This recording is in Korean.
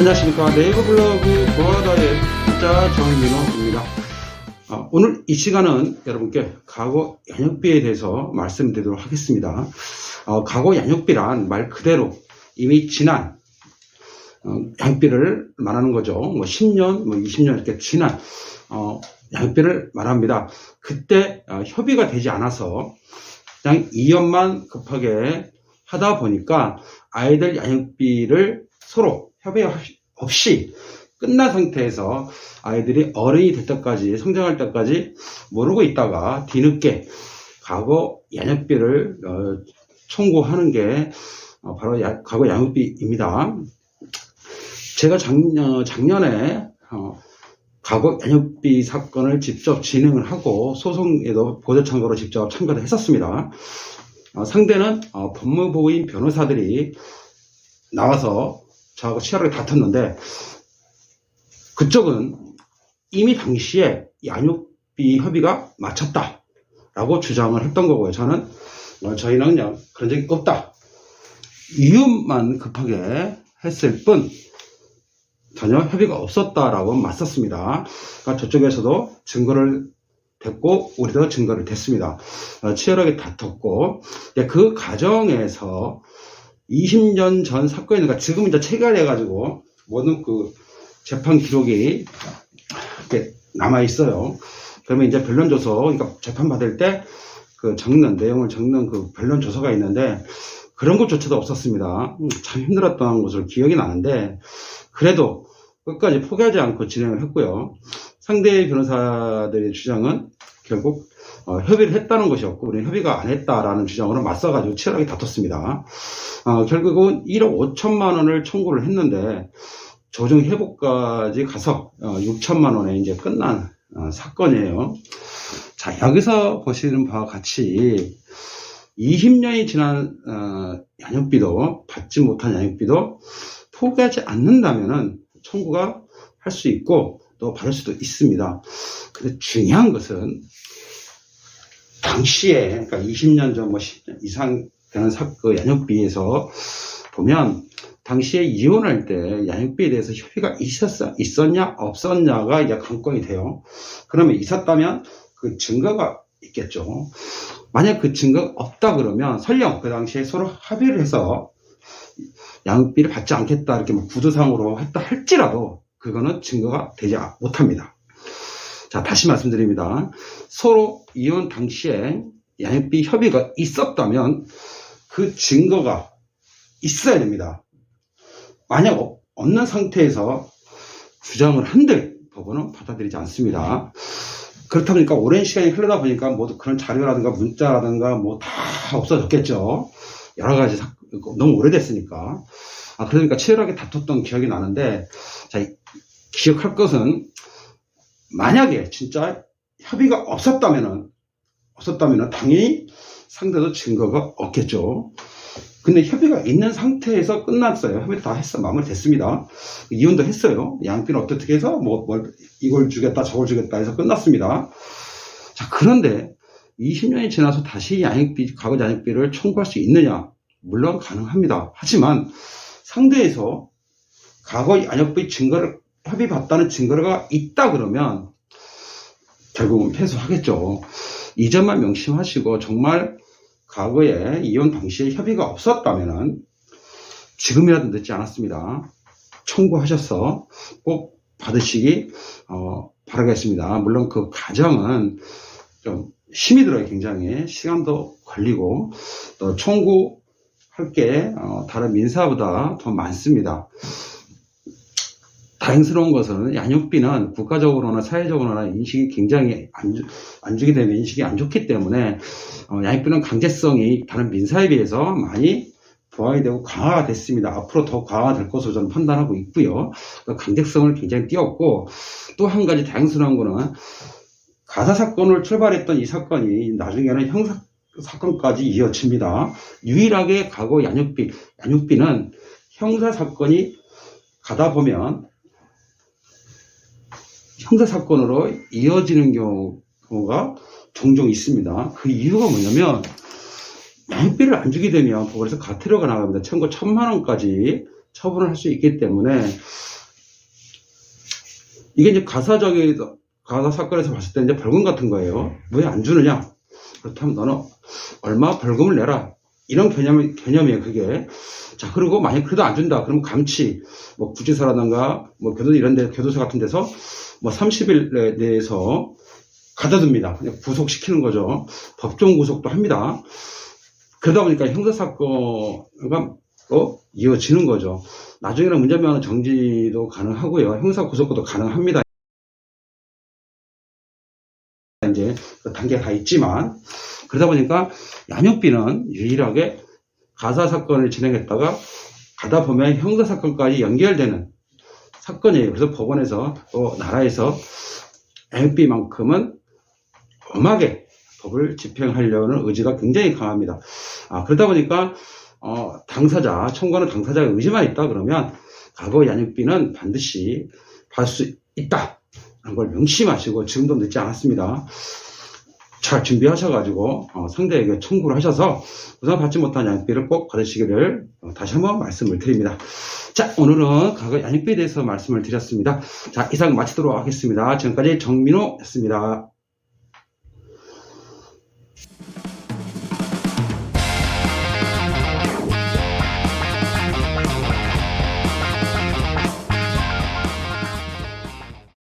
안녕하십니까. 네이버 블로그 보아다의 기자 정민호입니다. 오늘 이 시간은 여러분께 가구 양육비에 대해서 말씀드리도록 하겠습니다. 가구 양육비란 말 그대로 이미 지난 양육비를 말하는 거죠. 10년, 20년 이렇게 지난 양육비를 말합니다. 그때 협의가 되지 않아서 그냥 이연만 급하게 하다 보니까 아이들 양육비를 서로 협의 없이 끝난 상태에서 아이들이 어른이 될 때까지, 성장할 때까지 모르고 있다가 뒤늦게 가구 양육비를 청구하는 게 바로 가구 양육비입니다. 제가 작년에 가구 양육비 사건을 직접 진행을 하고 소송에도 보조 참고로 직접 참가를 했었습니다. 상대는 법무부인 변호사들이 나와서 저하고 치열하게 다퉜는데, 그쪽은 이미 당시에 양육비 협의가 마쳤다라고 주장을 했던 거고요. 저희는 그냥 그런 적이 없다, 이유만 급하게 했을 뿐 전혀 협의가 없었다라고 맞섰습니다. 그러니까 저쪽에서도 증거를 댔고 우리도 증거를 댔습니다. 치열하게 다퉜고, 그 과정에서 20년 전 사건이니까 지금 이제 체결해가지고 모든 그 재판 기록이 이렇게 남아 있어요. 그러면 이제 변론조서, 그러니까 재판 받을 때 그 내용을 적는 그 변론조서가 있는데, 그런 것조차도 없었습니다. 참 힘들었던 것으로 기억이 나는데, 그래도 끝까지 포기하지 않고 진행을 했고요. 상대 변호사들의 주장은 결국 협의를 했다는 것이었고, 우리는 협의가 안 했다라는 주장으로 맞서가지고 치열하게 다퉜습니다. 결국은 1억 5천만 원을 청구를 했는데, 조정 회복까지 가서 6천만 원에 이제 끝난 사건이에요. 자, 여기서 보시는 바와 같이 20년이 지난 양육비도, 받지 못한 양육비도 포기하지 않는다면은 청구가 할 수 있고 또 받을 수도 있습니다. 근데 중요한 것은 당시에, 그러니까 20년 전 10년 이상 되는 양육비에서 보면, 당시에 이혼할 때 양육비에 대해서 협의가 있었냐 없었냐가 이제 관건이 돼요. 그러면 있었다면 그 증거가 있겠죠. 만약 그 증거가 없다 그러면 설령 그 당시에 서로 합의를 해서 양육비를 받지 않겠다 이렇게 구두상으로 했다 할지라도 그거는 증거가 되지 못합니다. 자, 다시 말씀드립니다. 서로 이혼 당시에 양육비 협의가 있었다면 그 증거가 있어야 됩니다. 만약 없는 상태에서 주장을 한들 법원은 받아들이지 않습니다. 그렇다 보니까 오랜 시간이 흐르다 보니까 모두 그런 자료라든가 문자라든가 다 없어졌겠죠. 여러 가지 너무 오래됐으니까. 그러니까 치열하게 다퉜던 기억이 나는데, 자, 기억할 것은, 만약에 진짜 협의가 없었다면은 당연히 상대도 증거가 없겠죠. 근데 협의가 있는 상태에서 끝났어요. 협의 다 마무리됐습니다. 이혼도 했어요. 양육비는 어떻게 해서 이걸 주겠다 저걸 주겠다 해서 끝났습니다. 자, 그런데 20년이 지나서 다시 가구 양육비를 청구할 수 있느냐? 물론 가능합니다. 하지만 상대에서 가구 양육비 증거를 협의받다는 증거가 있다 그러면 결국은 패소하겠죠. 이 점만 명심하시고, 정말 과거에 이혼 당시에 협의가 없었다면 지금이라도 늦지 않았습니다. 청구하셔서 꼭 받으시기 바라겠습니다. 물론 그 과정은 좀 힘이 들어요. 굉장히 시간도 걸리고 또 청구할 게 다른 민사보다 더 많습니다. 다행스러운 것은 양육비는 국가적으로나 사회적으로나 인식이 굉장히 안 주게 되면 인식이 안 좋기 때문에 양육비는 강제성이 다른 민사에 비해서 많이 부활이 되고 강화가 됐습니다. 앞으로 더 강화될 것으로 저는 판단하고 있고요. 강제성을 굉장히 띄웠고, 또 한 가지 다행스러운 거는 가사사건을 출발했던 이 사건이 나중에는 형사사건까지 이어집니다. 유일하게 가구 양육비는 형사사건이 가다 보면 형사사건으로 이어지는 경우가 종종 있습니다. 그 이유가 뭐냐면, 양육비를 안 주게 되면 법원에서 과태료가 나갑니다. 청구 1,000만 원까지 처분을 할 수 있기 때문에 이게 이제 가사 사건에서 봤을 때 이제 벌금 같은 거예요. 왜 안 주느냐? 그렇다면 너는 얼마 벌금을 내라. 이런 개념이에요, 그게. 자, 그리고 만약 그래도 안 준다. 그러면 감치, 뭐 구치소라든가, 뭐 교도소 같은 데서 뭐 30일 내에서 가둬둡니다. 그냥 구속시키는 거죠. 법정 구속도 합니다. 그러다 보니까 형사사건가 이어지는 거죠. 나중에는 운전면허 정지도 가능하고요. 형사구속도 가능합니다. 이제 그 단계가 다 있지만, 그러다 보니까 양육비는 유일하게 가사사건을 진행했다가 가다 보면 형사사건까지 연결되는 사건이에요. 그래서 법원에서 또 나라에서 양육비만큼은 엄하게 법을 집행하려는 의지가 굉장히 강합니다. 그러다 보니까 청구하는 당사자의 의지만 있다 그러면 과거 양육비는 반드시 받을 수 있다. 라는 걸 명심하시고 지금도 늦지 않았습니다. 잘 준비하셔가지고 상대에게 청구를 하셔서 우선 받지 못한 양육비를 꼭 받으시기를 다시 한번 말씀을 드립니다. 자, 오늘은 과거 양육비에 대해서 말씀을 드렸습니다. 자, 이상 마치도록 하겠습니다. 지금까지 정민호였습니다.